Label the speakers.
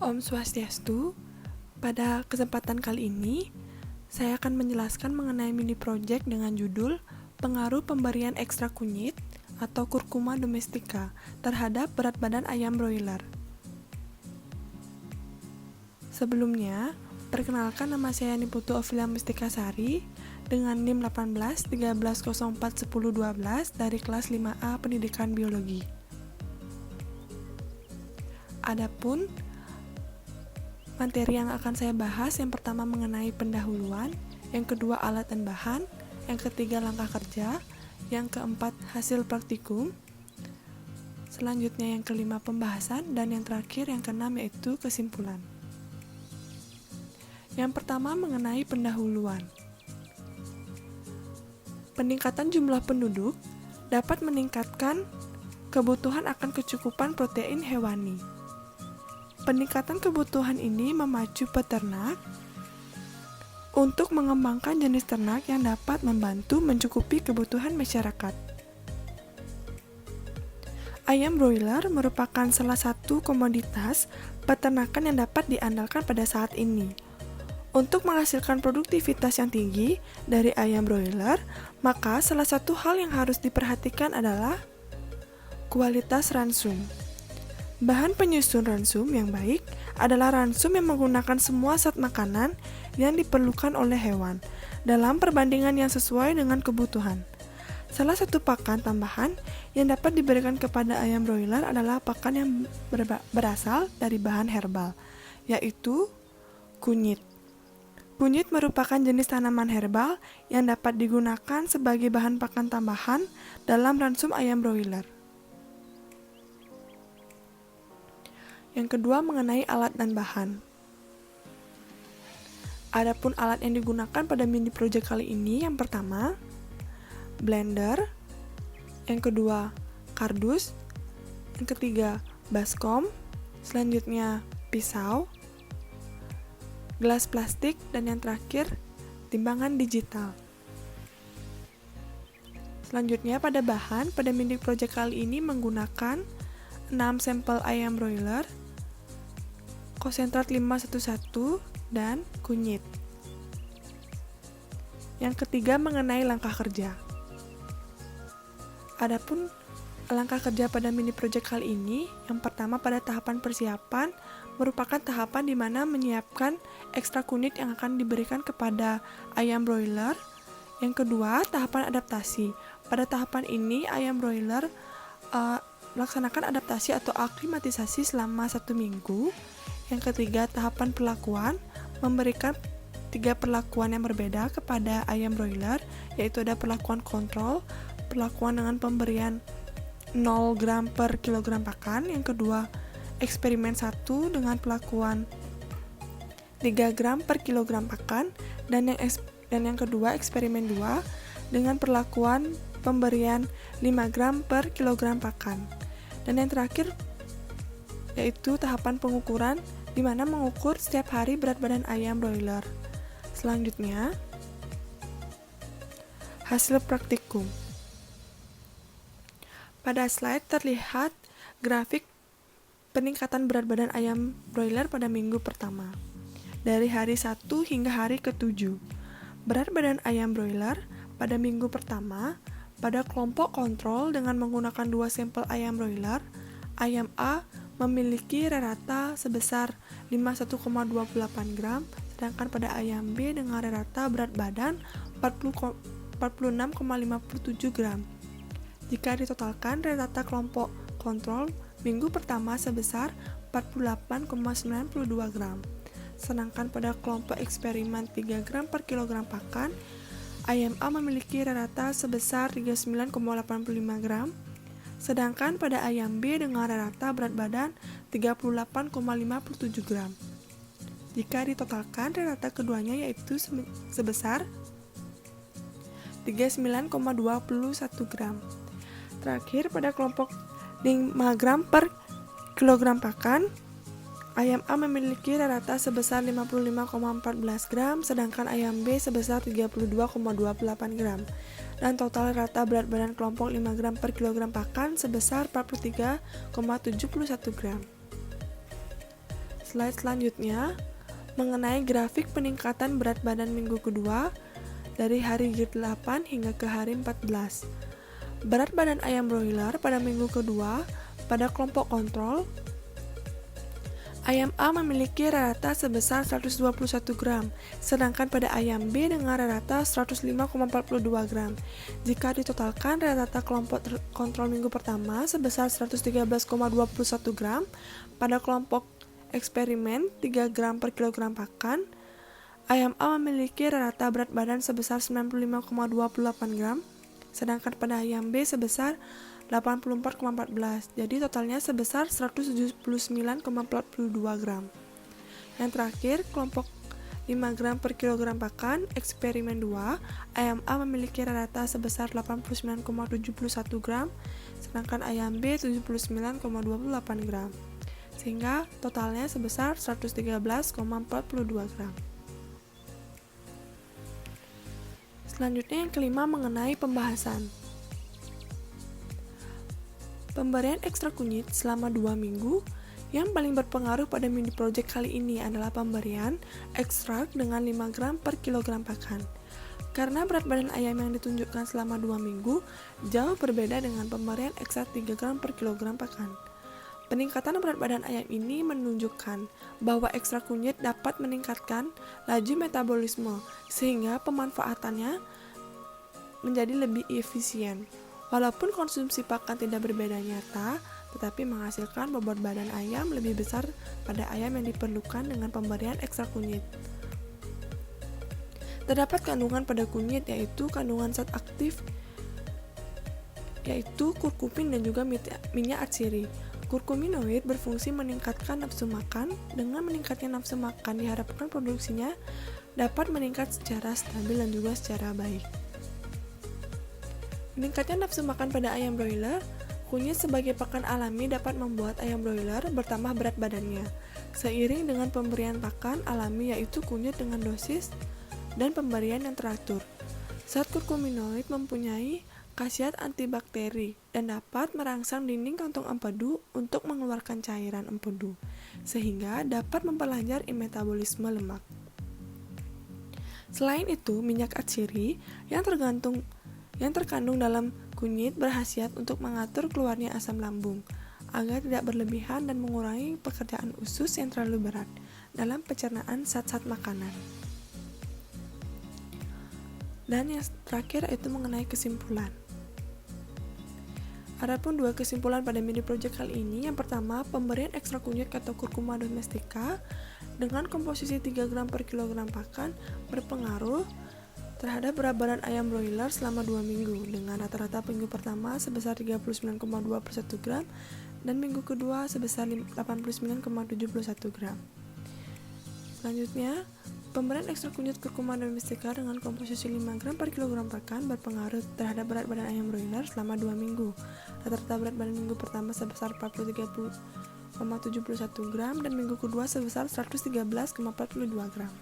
Speaker 1: Om Swastiastu. Pada kesempatan kali ini, saya akan menjelaskan mengenai mini project dengan judul Pengaruh Pemberian Ekstra Kunyit atau Curcuma domestica terhadap berat badan ayam broiler. Sebelumnya, perkenalkan, nama saya Niputu Ofilia Mustika Sari dengan NIM 18 1304 10 12 dari kelas 5A Pendidikan Biologi. Adapun materi yang akan saya bahas, yang pertama mengenai pendahuluan, yang kedua alat dan bahan, yang ketiga langkah kerja, yang keempat hasil praktikum, selanjutnya yang kelima pembahasan, dan yang terakhir yang keenam yaitu kesimpulan. Yang pertama mengenai pendahuluan. Peningkatan jumlah penduduk dapat meningkatkan kebutuhan akan kecukupan protein hewani. Peningkatan kebutuhan ini memacu peternak untuk mengembangkan jenis ternak yang dapat membantu mencukupi kebutuhan masyarakat. Ayam broiler merupakan salah satu komoditas peternakan yang dapat diandalkan pada saat ini. Untuk menghasilkan produktivitas yang tinggi dari ayam broiler, maka salah satu hal yang harus diperhatikan adalah kualitas ransum. Bahan penyusun ransum yang baik adalah ransum yang menggunakan semua zat makanan yang diperlukan oleh hewan dalam perbandingan yang sesuai dengan kebutuhan. Salah satu pakan tambahan yang dapat diberikan kepada ayam broiler adalah pakan yang berasal dari bahan herbal, yaitu kunyit. Kunyit merupakan jenis tanaman herbal yang dapat digunakan sebagai bahan pakan tambahan dalam ransum ayam broiler. Yang kedua mengenai alat dan bahan. Adapun alat yang digunakan pada mini project kali ini, yang pertama blender, yang kedua kardus, yang ketiga baskom, selanjutnya pisau, gelas plastik, dan yang terakhir timbangan digital. Selanjutnya pada bahan, pada mini project kali ini menggunakan 6 sampel ayam broiler, konsentrat 511, dan kunyit. Yang ketiga mengenai langkah kerja. Adapun langkah kerja pada mini project kali ini, yang pertama pada tahapan persiapan merupakan tahapan di mana menyiapkan ekstra kunyit yang akan diberikan kepada ayam broiler. Yang kedua, tahapan adaptasi. Pada tahapan ini ayam broiler melaksanakan adaptasi atau aklimatisasi selama 1 minggu. Yang ketiga, tahapan perlakuan, memberikan 3 perlakuan yang berbeda kepada ayam broiler, yaitu ada perlakuan kontrol, perlakuan dengan pemberian 0 gram per kilogram pakan. Yang kedua, eksperimen 1 dengan perlakuan 3 gram per kilogram pakan, dan yang kedua, eksperimen 2 dengan perlakuan pemberian 5 gram per kilogram pakan. Dan yang terakhir yaitu tahapan pengukuran, di mana mengukur setiap hari berat badan ayam broiler. Selanjutnya, hasil praktikum. Pada slide terlihat grafik peningkatan berat badan ayam broiler pada minggu pertama, dari hari 1 hingga hari ke-7. Berat badan ayam broiler pada minggu pertama pada kelompok kontrol dengan menggunakan 2 sampel ayam broiler, ayam A memiliki rata sebesar 51,28 gram, sedangkan pada ayam B dengan rata berat badan 46,57 gram. Jika ditotalkan, rata kelompok kontrol minggu pertama sebesar 48,92 gram. Sedangkan pada kelompok eksperimen 3 gram per kilogram pakan, ayam A memiliki rata sebesar 39,85 gram, sedangkan pada ayam B dengan rata berat badan 38,57 gram. Jika ditotalkan, rata keduanya yaitu sebesar 39,21 gram. Terakhir, pada kelompok 5 gram per kilogram pakan, ayam A memiliki rata sebesar 55,14 gram, sedangkan ayam B sebesar 32,28 gram. Dan total rata berat badan kelompok 5 gram per kilogram pakan sebesar 43,71 gram. Slide selanjutnya mengenai grafik peningkatan berat badan minggu kedua dari hari G8 hingga ke hari 14. Berat badan ayam broiler pada minggu kedua pada kelompok kontrol, ayam A memiliki rata sebesar 121 gram, sedangkan pada ayam B dengan rata 105,42 gram. Jika ditotalkan, rata kelompok kontrol minggu pertama sebesar 113,21 gram, pada kelompok eksperimen 3 gram per kilogram pakan, ayam A memiliki rata berat badan sebesar 95,28 gram, sedangkan pada ayam B sebesar 84,14. Jadi totalnya sebesar 179,42 gram. Yang terakhir, kelompok 5 gram per kilogram pakan, eksperimen 2, ayam A memiliki rata sebesar 89,71 gram, sedangkan ayam B 79,28 gram. Sehingga totalnya sebesar 113,42 gram. Selanjutnya yang kelima mengenai pembahasan. Pemberian ekstra kunyit selama 2 minggu. Yang paling berpengaruh pada mini project kali ini adalah pemberian ekstrak dengan 5 gram per kilogram pakan. Karena berat badan ayam yang ditunjukkan selama 2 minggu jauh berbeda dengan pemberian ekstrak 3 gram per kilogram pakan. Peningkatan berat badan ayam ini menunjukkan bahwa ekstrak kunyit dapat meningkatkan laju metabolisme sehingga pemanfaatannya menjadi lebih efisien. Walaupun konsumsi pakan tidak berbeda nyata, tetapi menghasilkan bobot badan ayam lebih besar pada ayam yang diperlukan dengan pemberian ekstrak kunyit. Terdapat kandungan pada kunyit yaitu kandungan zat aktif yaitu kurkumin dan juga minyak atsiri. Kurkuminoid berfungsi meningkatkan nafsu makan. Dengan meningkatnya nafsu makan diharapkan produksinya dapat meningkat secara stabil dan juga secara baik. Meningkatnya nafsu makan pada ayam broiler, kunyit sebagai pakan alami dapat membuat ayam broiler bertambah berat badannya. Seiring dengan pemberian pakan alami yaitu kunyit dengan dosis dan pemberian yang teratur. Zat kurkuminoid mempunyai khasiat antibakteri dan dapat merangsang dinding kantung empedu untuk mengeluarkan cairan empedu, sehingga dapat memperlancar metabolisme lemak. Selain itu, minyak atsiri yang terkandung dalam kunyit berkhasiat untuk mengatur keluarnya asam lambung, agar tidak berlebihan dan mengurangi pekerjaan usus yang terlalu berat dalam pencernaan zat-zat makanan. Dan yang terakhir yaitu mengenai kesimpulan. Adapun 2 kesimpulan pada mini project kali ini. Yang pertama, pemberian ekstra kunyit atau Curcuma domestica dengan komposisi 3 gram per kilogram pakan berpengaruh terhadap berat badan ayam broiler selama 2 minggu dengan rata-rata minggu pertama sebesar 39,21 gram dan minggu kedua sebesar 89,71 gram. Selanjutnya, pemberian ekstra kunyit Curcuma domestica dengan komposisi 5 gram per kilogram pakan berpengaruh terhadap berat badan ayam broiler selama 2 minggu. Rata-rata berat badan minggu pertama sebesar 43,71 gram dan minggu kedua sebesar 113,42 gram.